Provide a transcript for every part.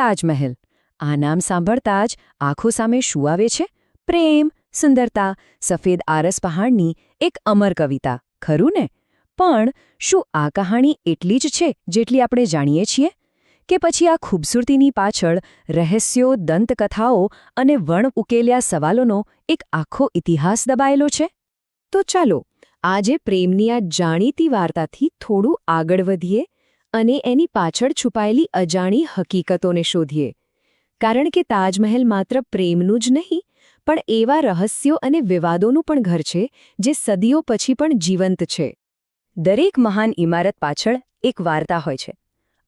તાજમહેલ. આ નામ સાંભળતા જ આંખો સામે શું આવે છે? પ્રેમ, સુંદરતા, સફેદ આરસ પહાડની એક અમર કવિતા, ખરું ને? પણ શું આ કહાણી એટલી જ છે જેટલી આપણે જાણીએ છીએ? કે પછી આ ખૂબસૂરતીની પાછળ રહસ્યો, દંતકથાઓ અને વણ ઉકેલ્યા સવાલોનો એક આખો ઇતિહાસ દબાયેલો છે? તો ચાલો આજે પ્રેમની આ જાણીતી વાર્તાથી થોડું આગળ વધીએ અને એની પાછળ છુપાયેલી અજાણી હકીકતોને શોધીએ. કારણ કે તાજમહેલ માત્ર પ્રેમનું જ નહીં, પણ એવા રહસ્યો અને વિવાદોનું પણ ઘર છે જે સદીઓ પછી પણ જીવંત છે. દરેક મહાન ઇમારત પાછળ એક વાર્તા હોય છે,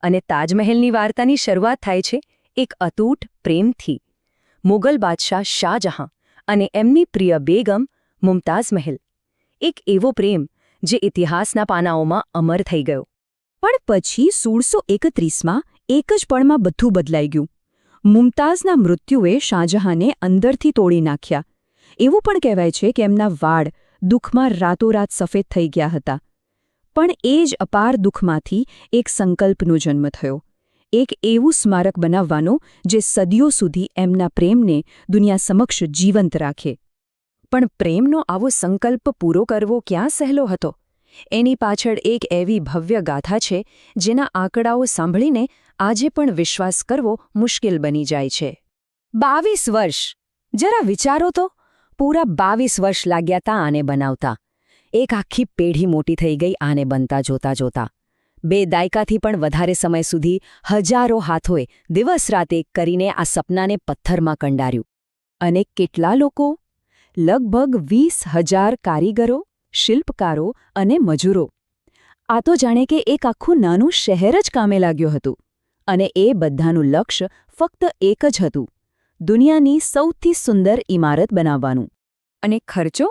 અને તાજમહેલની વાર્તાની શરૂઆત થાય છે એક અતૂટ પ્રેમથી. મુગલ બાદશાહ શાહજહાં અને એમની પ્રિય બેગમ મુમતાઝ મહેલ. એક એવો પ્રેમ જે ઇતિહાસના પાનાઓમાં અમર થઈ ગયો. પણ પછી 1631માં એક જ પળમાં બધું બદલાઈ ગયું. મુમતાઝના મૃત્યુએ શાહજહાંને અંદરથી તોડી નાખ્યા. એવું પણ કહેવાય છે કે એમના વાળ દુઃખમાં રાતોરાત સફેદ થઈ ગયા હતા. પણ એ જ અપાર દુઃખમાંથી એક સંકલ્પનો જન્મ થયો. એક એવું સ્મારક બનાવવાનો જે સદીઓ સુધી એમના પ્રેમને દુનિયા સમક્ષ જીવંત રાખે. પણ પ્રેમનો આવો સંકલ્પ પૂરો કરવો ક્યાં સહેલો હતો? એની પાછળ એક એવી ભવ્ય ગાથા છે જેના આંકડાઓ સાંભળીને આજે પણ વિશ્વાસ કરવો મુશ્કેલ બની જાય છે. 22 વર્ષ! જરા વિચારો તો, પૂરા 22 વર્ષ લાગ્યા તા આને બનાવતા. એક આખી પેઢી મોટી થઈ ગઈ આને બનતા જોતા જોતા. 2 દાયકાથી પણ વધારે સમય સુધી હજારો હાથોએ દિવસ રાત એક કરીને આ સપનાને પથ્થરમાં કંડાર્યું. અને કેટલા લોકો? લગભગ 20,000 કારીગરો, શિલ્પકારો અને મજૂરો. આ તો જાણે કે એક આખું નાનું શહેર જ કામે લાગ્યું હતું. અને એ બધાનું લક્ષ્ય ફક્ત એક જ હતું: દુનિયાની સૌથી સુંદર ઇમારત બનાવવાનું. અને ખર્ચો?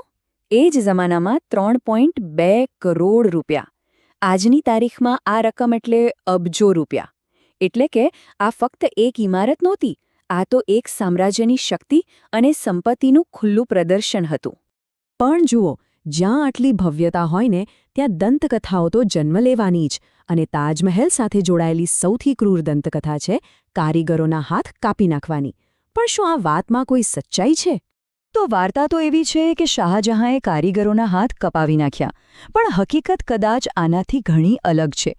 એ જ જમાનામાં 3.2 કરોડ રૂપિયા. આજની તારીખમાં આ રકમ એટલે અબજો રૂપિયા. એટલે કે આ ફક્ત એક ઇમારત નહોતી, આ તો એક સામ્રાજ્યની શક્તિ અને સંપત્તિનું ખુલ્લું પ્રદર્શન હતું. પણ જુઓ, જ્યાં આટલી ભવ્યતા હોય ને ત્યાં દંતકથાઓ તો જન્મ લેવાની જ. અને તાજમહેલ સાથે જોડાયેલી સૌથી ક્રૂર દંતકથા છે કારીગરોના હાથ કાપી નાખવાની. પણ શું આ વાતમાં કોઈ સચ્ચાઈ છે? તો વાર્તા તો એવી છે કે શાહજહાંએ કારીગરોના હાથ કપાવી નાખ્યા, પણ હકીકત કદાચ આનાથી ઘણી અલગ છે.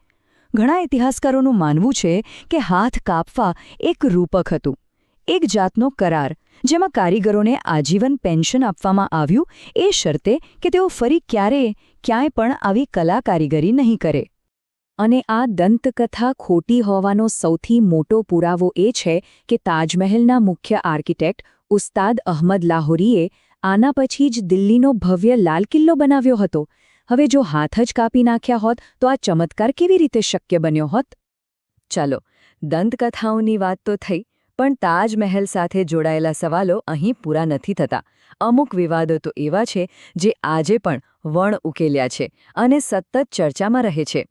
ઘણા ઇતિહાસકારોનું માનવું છે કે હાથ કાપવા એક રૂપક હતું, એક જાતનો કરાર, જેમાં કારીગરોને આજીવન પેન્શન આપવામાં આવ્યું એ શરતે કે તેઓ ફરી ક્યાંય પણ આવી કલા કારીગરી નહીં કરે. અને આ દંતકથા ખોટી હોવાનો સૌથી મોટો પુરાવો એ છે કે તાજમહેલના મુખ્ય આર્કિટેક્ટ ઉસ્તાદ અહમદ લાહોરીએ આના પછી જ દિલ્હીનો ભવ્ય લાલ કિલ્લો બનાવ્યો હતો. હવે જો હાથ જ કાપી નાખ્યા હોત તો આ ચમત્કાર કેવી રીતે શક્ય બન્યો હોત? ચાલો, દંતકથાઓની વાત તો થઈ, પણ તાજમહેલ સાથે જોડાયેલા સવાલો અહીં પૂરા નથી થતા. અમુક વિવાદો તો એવા છે જે આજે પણ વણ ઉકેલ્યા છે અને સતત ચર્ચામાં રહે છે.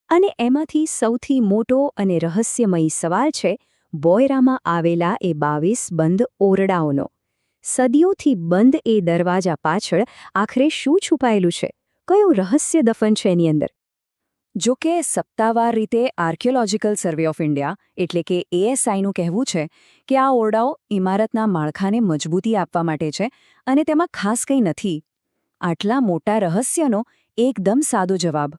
અને એમાંથી સૌથી મોટો અને રહસ્યમયી સવાલ છે બોયરામાં આવેલા એ 22 બંધ ઓરડાઓનો. સદીઓથી બંધ એ દરવાજા પાછળ આખરે શું છુપાયેલું છે? કયું રહસ્ય દફન છે એની અંદર? જો કે સત્તાવાર રીતે આર્કિયોલોજીકલ સર્વે ઓફ ઇન્ડિયા એટલે કે ASIનું કહેવું છે કે આ ઓરડાઓ ઇમારતના માળખાને મજબૂતી આપવા માટે છે અને તેમાં ખાસ કંઈ નથી. આટલા મોટા રહસ્યનો એકદમ સાદો જવાબ.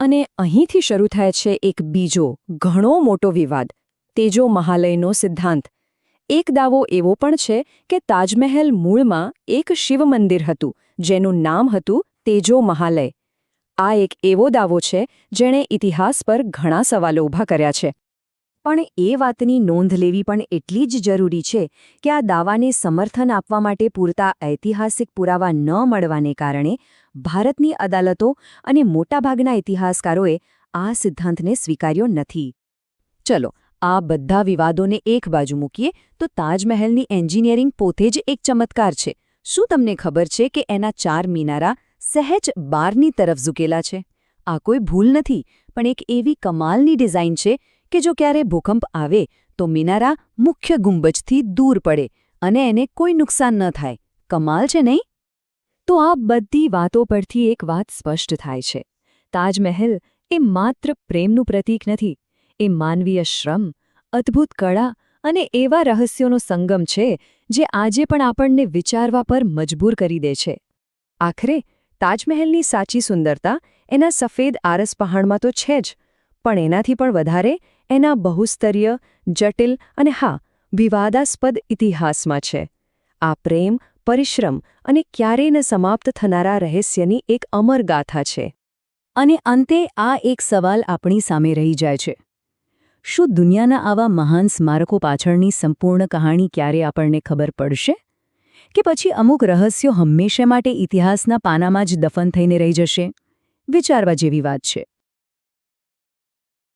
અને અહીંથી શરૂ થાય છે એક બીજો ઘણો મોટો વિવાદ, તેજો મહાલયનો સિદ્ધાંત. એક દાવો એવો પણ છે કે તાજમહેલ મૂળમાં એક શિવ મંદિર હતું જેનું નામ હતું તેજો મહાલય. આ એક એવો દાવો છે જેણે ઇતિહાસ પર ઘણા સવાલો ઊભા કર્યા છે. પણ એ વાતની નોંધ લેવી પણ એટલી જ જરૂરી છે કે આ દાવાને સમર્થન આપવા માટે પૂરતા ઐતિહાસિક પુરાવા ન મળવાને કારણે ભારતની અદાલતો અને મોટાભાગના ઇતિહાસકારોએ આ સિદ્ધાંતને સ્વીકાર્યો નથી. ચલો, આ બધા વિવાદોને એક બાજુ મૂકીએ તો તાજમહેલની એન્જિનિયરિંગ પોતે જ એક ચમત્કાર છે. શું તમને ખબર છે કે એના 4 મિનારા સહેજ બહારની તરફ ઝૂકેલા છે? આ કોઈ ભૂલ નથી, પણ એક એવી કમાલની ડિઝાઇન છે કે જો ક્યારે ભૂકંપ આવે તો મિનારા મુખ્ય ગુંબજથી દૂર પડે અને એને કોઈ નુકસાન ન થાય. કમાલ છે નહીં? તો આ બધી વાતો પરથી એક વાત સ્પષ્ટ થાય છે: તાજમહેલ એ માત્ર પ્રેમનું પ્રતીક નથી, એ માનવીય શ્રમ, અદ્ભુત કળા અને એવા રહસ્યોનો સંગમ છે જે આજે પણ આપણને વિચારવા પર મજબૂર કરી દે છે. આખરે તાજમહેલની સાચી સુંદરતા એના સફેદ આરસ પહાણમાં તો છે જ, પણ એનાથી પણ વધારે એના બહુસ્તરીય, જટિલ અને વિવાદાસ્પદ ઇતિહાસમાં છે. આ પ્રેમ, પરિશ્રમ અને ક્યારેય ન સમાપ્ત થનારા રહસ્યની એક અમર ગાથા છે. અને અંતે આ એક સવાલ આપણી સામે રહી જાય છે. શું દુનિયાના આવા મહાન સ્મારકો પાછળની સંપૂર્ણ કહાણી ક્યારે આપણને ખબર પડશે? કે પછી અમુક રહસ્યો હંમેશા માટે ઇતિહાસના પાનામાં જ દફન થઈને રહી જશે? વિચારવા જેવી વાત છે.